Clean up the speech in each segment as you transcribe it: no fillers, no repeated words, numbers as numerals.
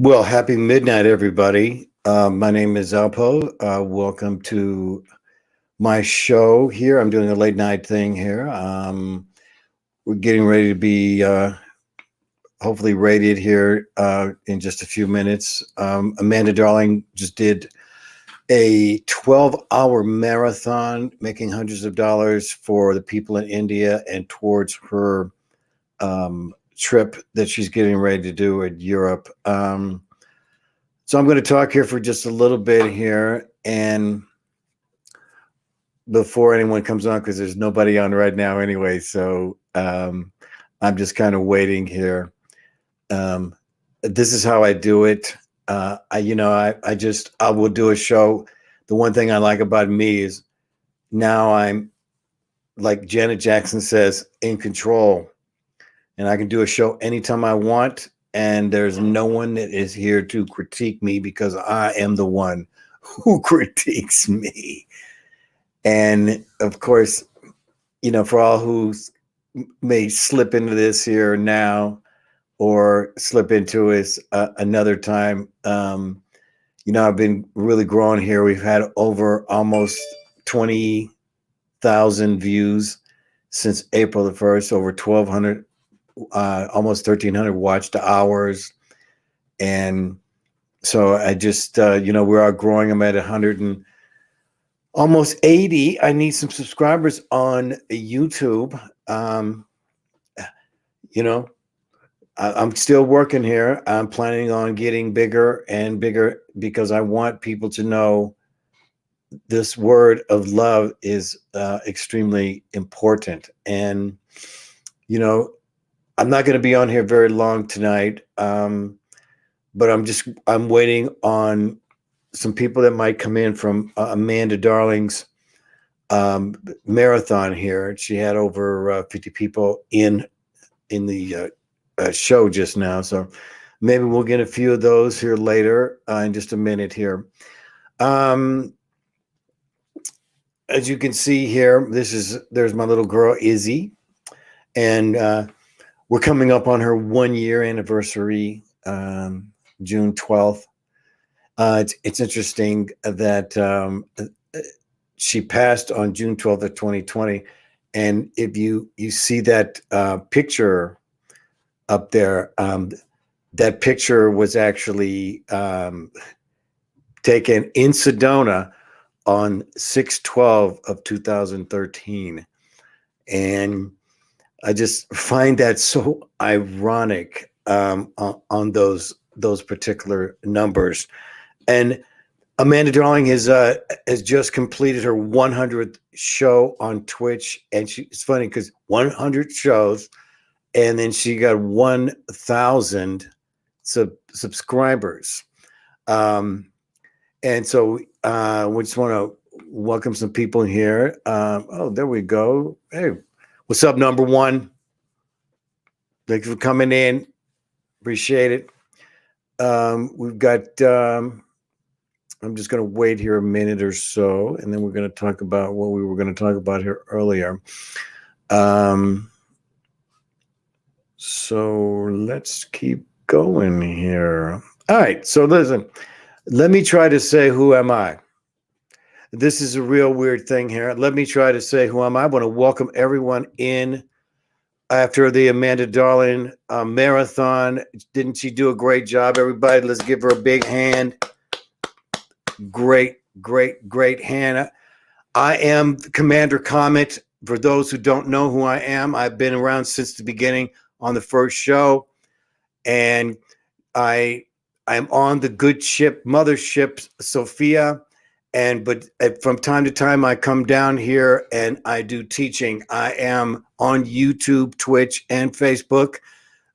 Well, happy midnight, everybody. My name is ALPOUGH. Welcome to my show here. I'm doing a late night thing here. We're getting ready to be hopefully rated here in just a few minutes. Amanda Darling just did a 12-hour marathon, making hundreds of dollars for the people in India and towards her trip that she's getting ready to do in Europe. So I'm going to talk here for just a little bit here, and before anyone comes on, because there's nobody on right now anyway, so I'm just kind of waiting here. This is how I do it. I will do a show. The one thing I like about me is now I'm, like Janet Jackson says, in control, and I can do a show anytime I want. And there's no one that is here to critique me because I am the one who critiques me. And of course, for all who may slip into this here now or slip into it another time, I've been really growing here. We've had over almost 20,000 views since April the 1st, over 1,200. Almost 1,300 watched hours. And so I just, we are growing. I'm at 100 and almost 80. I need some subscribers on YouTube. I'm still working here. I'm planning on getting bigger and bigger because I want people to know this word of love is extremely important. And, I'm not going to be on here very long tonight, but I'm waiting on some people that might come in from Amanda Darling's marathon here. She had over 50 people in the show just now, so maybe we'll get a few of those here later in just a minute here. As you can see here, there's my little girl Izzy, and we're coming up on her 1-year anniversary, June 12th. It's interesting that she passed on June 12th of 2020. And if you see that picture up there, that picture was actually taken in Sedona on 6/12 of 2013. And I just find that so ironic on those particular numbers. And Amanda Darling has just completed her 100th show on Twitch, and it's funny because 100 shows, and then she got 1,000 subscribers. And so we just want to welcome some people here. Oh, there we go. Hey. What's up, number one? Thanks for coming in. Appreciate it. We've got, I'm just going to wait here a minute or so, and then we're going to talk about what we were going to talk about here earlier. So let's keep going here. All right. So listen, let me try to say, who am I? This is a real weird thing here. Let me try to say, who am I? I want to welcome everyone in after the Amanda Darling marathon. Didn't she do a great job, everybody? Let's give her a big hand. Great, great, great hand. I am Commander Comet. For those who don't know who I am, I've been around since the beginning on the first show. And I'm on the good ship, mothership, Sophia. But from time to time, I come down here and I do teaching. I am on YouTube, Twitch, and Facebook.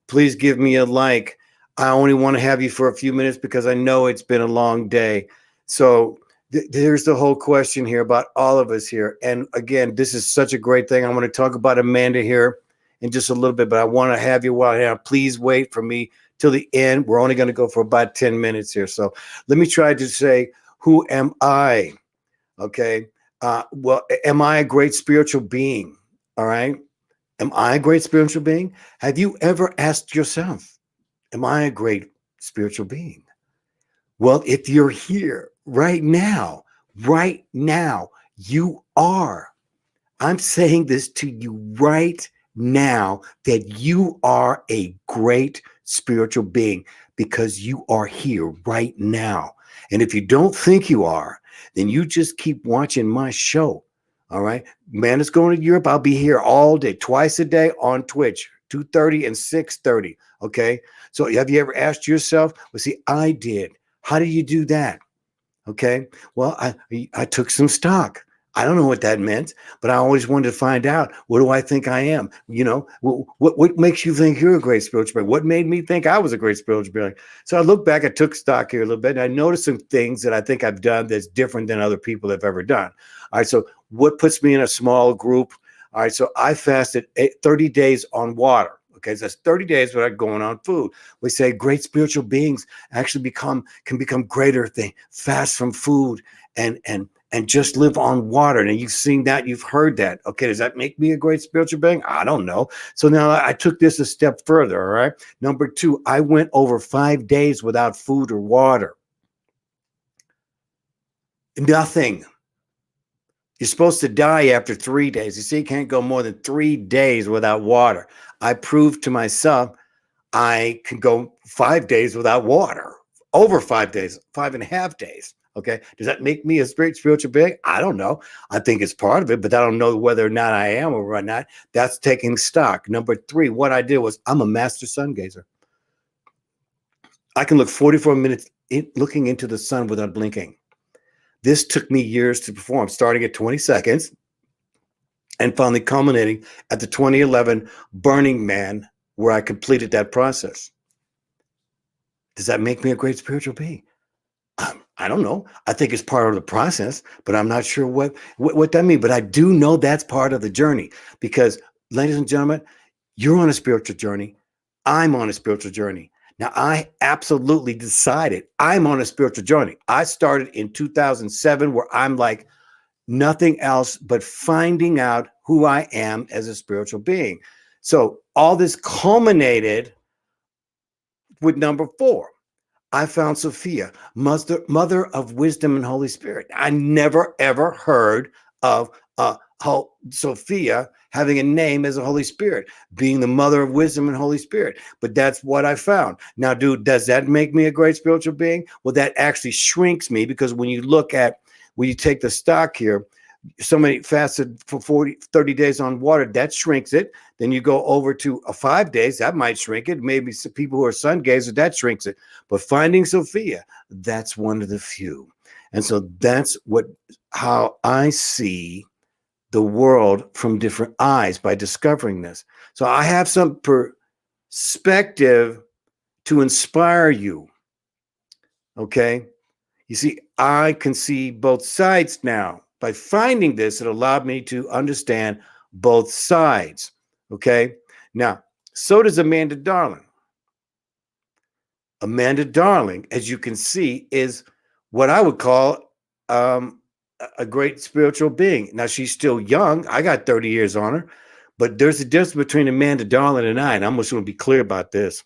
Please give me a like. I only want to have you for a few minutes because I know it's been a long day. So there's the whole question here about all of us here. And again, this is such a great thing. I want to talk about Amanda here in just a little bit, but I want to have you while here. Please wait for me till the end. We're only going to go for about 10 minutes here. So let me try to say, who am I? Okay. Well, am I a great spiritual being? All right. Am I a great spiritual being? Have you ever asked yourself, am I a great spiritual being? Well, if you're here right now, you are. I'm saying this to you right now that you are a great spiritual being because you are here right now. And if you don't think you are, then you just keep watching my show. All right. Man is going to Europe. I'll be here all day, twice a day on Twitch, 2:30 and 6:30. Okay. So have you ever asked yourself? Well, see, I did. How do you do that? Okay. Well, I took some stock. I don't know what that meant, but I always wanted to find out, what do I think I am? You know, what makes you think you're a great spiritual being? What made me think I was a great spiritual being? So I look back, I took stock here a little bit, and I noticed some things that I think I've done that's different than other people have ever done. All right. So what puts me in a small group? All right. So I fasted 30 days on water. Okay, so that's 30 days without going on food. We say great spiritual beings actually can become greater if they fast from food and just live on water. And you've seen that, you've heard that. Okay, does that make me a great spiritual being? I don't know. So now I took this a step further. All right. Number 2, I went over 5 days without food or water. Nothing. You're supposed to die after 3 days. You see, you can't go more than 3 days without water. I proved to myself I can go 5 days without water, over 5 days, 5.5 days. Okay. Does that make me a great spiritual being? I don't know. I think it's part of it, but I don't know whether or not I am or not. That's taking stock. Number 3, what I did was I'm a master sungazer. I can look 44 minutes looking into the sun without blinking. This took me years to perform, starting at 20 seconds and finally culminating at the 2011 Burning Man, where I completed that process. Does that make me a great spiritual being? I don't know. I think it's part of the process, but I'm not sure what that means. But I do know that's part of the journey because, ladies and gentlemen, you're on a spiritual journey. I'm on a spiritual journey. Now, I absolutely decided I'm on a spiritual journey. I started in 2007 where I'm like nothing else but finding out who I am as a spiritual being. So all this culminated with number 4. I found Sophia, mother of wisdom and Holy Spirit. I never, ever heard of Sophia having a name as a Holy Spirit, being the mother of wisdom and Holy Spirit. But that's what I found. Now, dude, does that make me a great spiritual being? Well, that actually shrinks me because when you take the stock here, somebody fasted for 30 days on water, that shrinks it. Then you go over to 5 days, that might shrink it. Maybe some people who are sun gazers, that shrinks it. But finding Sophia, that's one of the few. And so that's how I see the world from different eyes by discovering this. So I have some perspective to inspire you. Okay. You see, I can see both sides now. By finding this, it allowed me to understand both sides. Okay. Now, so does Amanda Darling. Amanda Darling, as you can see, is what I would call a great spiritual being. Now, she's still young. I got 30 years on her, but there's a difference between Amanda Darling and I, and I'm just going to be clear about this.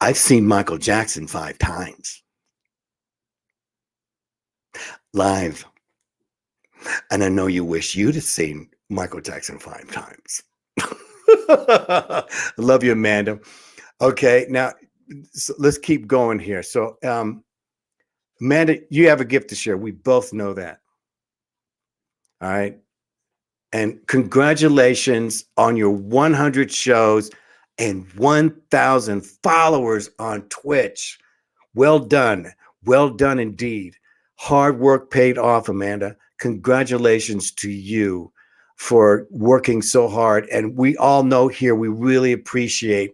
I've seen Michael Jackson 5 times live. And I know you wish you'd have seen Michael Jackson 5 times. Love you, Amanda. Okay, now so let's keep going here. So, Amanda, you have a gift to share. We both know that. All right. And congratulations on your 100 shows and 1,000 followers on Twitch. Well done. Well done indeed. Hard work paid off, Amanda. Congratulations to you for working so hard. And we all know here, we really appreciate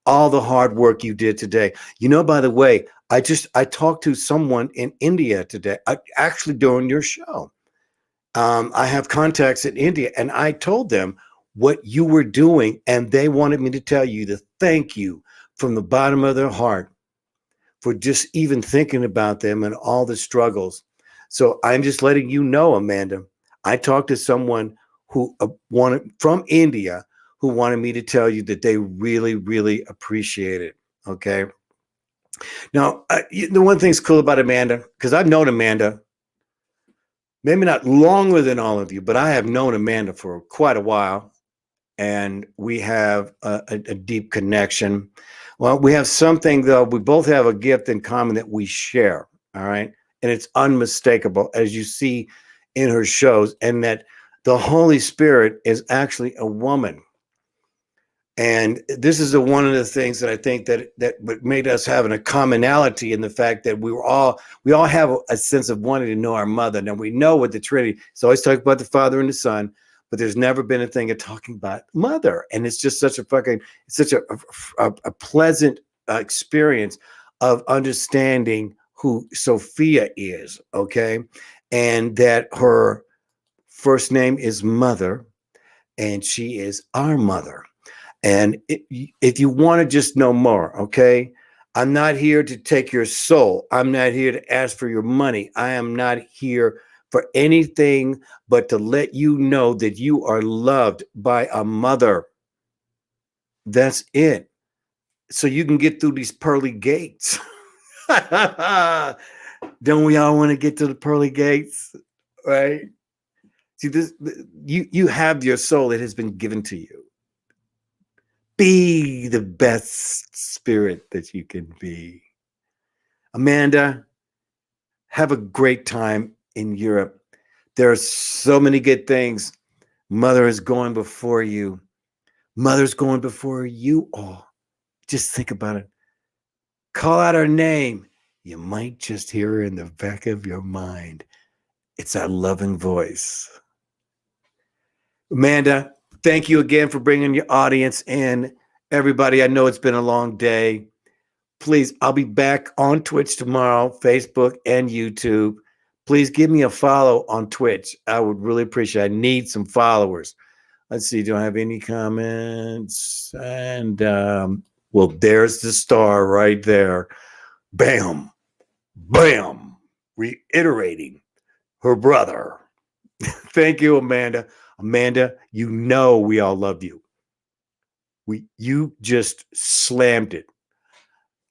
all the hard work you did today. You know, by the way, I talked to someone in India today, actually during your show. I have contacts in India, and I told them what you were doing, and they wanted me to tell you to thank you from the bottom of their heart for just even thinking about them and all the struggles. So I'm just letting you know, Amanda, I talked to someone who wanted from India who wanted me to tell you that they really, really appreciate it. Okay. Now, the one thing's cool about Amanda, because I've known Amanda, maybe not longer than all of you, but I have known Amanda for quite a while, and we have a deep connection. Well, we have something, though. We both have a gift in common that we share, all right? And it's unmistakable, as you see in her shows, and that the Holy Spirit is actually a woman. And this is one of the things that I think that made us having a commonality in the fact that we all have a sense of wanting to know our mother. Now we know what the Trinity. It's always talking about the Father and the Son, but there's never been a thing of talking about mother. And it's just such a pleasant experience of understanding who Sophia is. Okay, and that her first name is Mother, and she is our mother. And if you want to just know more, okay, I'm not here to take your soul. I'm not here to ask for your money. I am not here for anything but to let you know that you are loved by a mother. That's it. So you can get through these pearly gates. Don't we all want to get to the pearly gates? Right? See, this you have your soul. It has been given to you. Be the best spirit that you can be. Amanda, have a great time in Europe. There are so many good things. Mother is going before you. Mother's going before you all. Just think about it. Call out her name. You might just hear her in the back of your mind. It's our loving voice. Amanda, thank you again for bringing your audience in. Everybody, I know it's been a long day. Please, I'll be back on Twitch tomorrow, Facebook and YouTube. Please give me a follow on Twitch. I would really appreciate it. I need some followers. Let's see, do I have any comments? And, well, there's the star right there. Bam, bam, reiterating her brother. Thank you, Amanda. Amanda, you know we all love you. You just slammed it.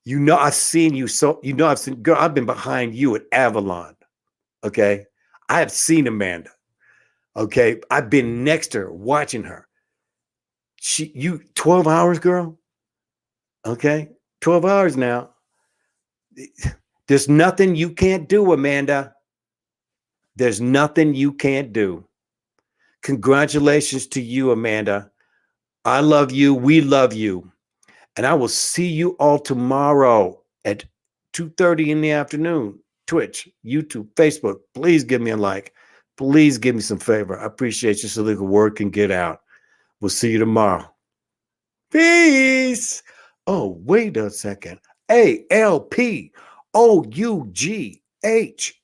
You know, I've seen you. So, you know, I've been behind you at Avalon. Okay. I have seen Amanda. Okay. I've been next to her, watching her. 12 hours, girl. Okay. 12 hours now. There's nothing you can't do, Amanda. There's nothing you can't do. Congratulations to you, Amanda. I love you. We love you. And I will see you all tomorrow at 2:30 in the afternoon. Twitch, YouTube, Facebook. Please give me a like. Please give me some favor. I appreciate you so the word can get out. We'll see you tomorrow. Peace. Oh, wait a second. ALPOUGH.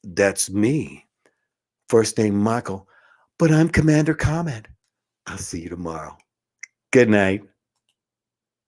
That's me. First name Michael, but I'm Commander Comment. I'll see you tomorrow. Good night.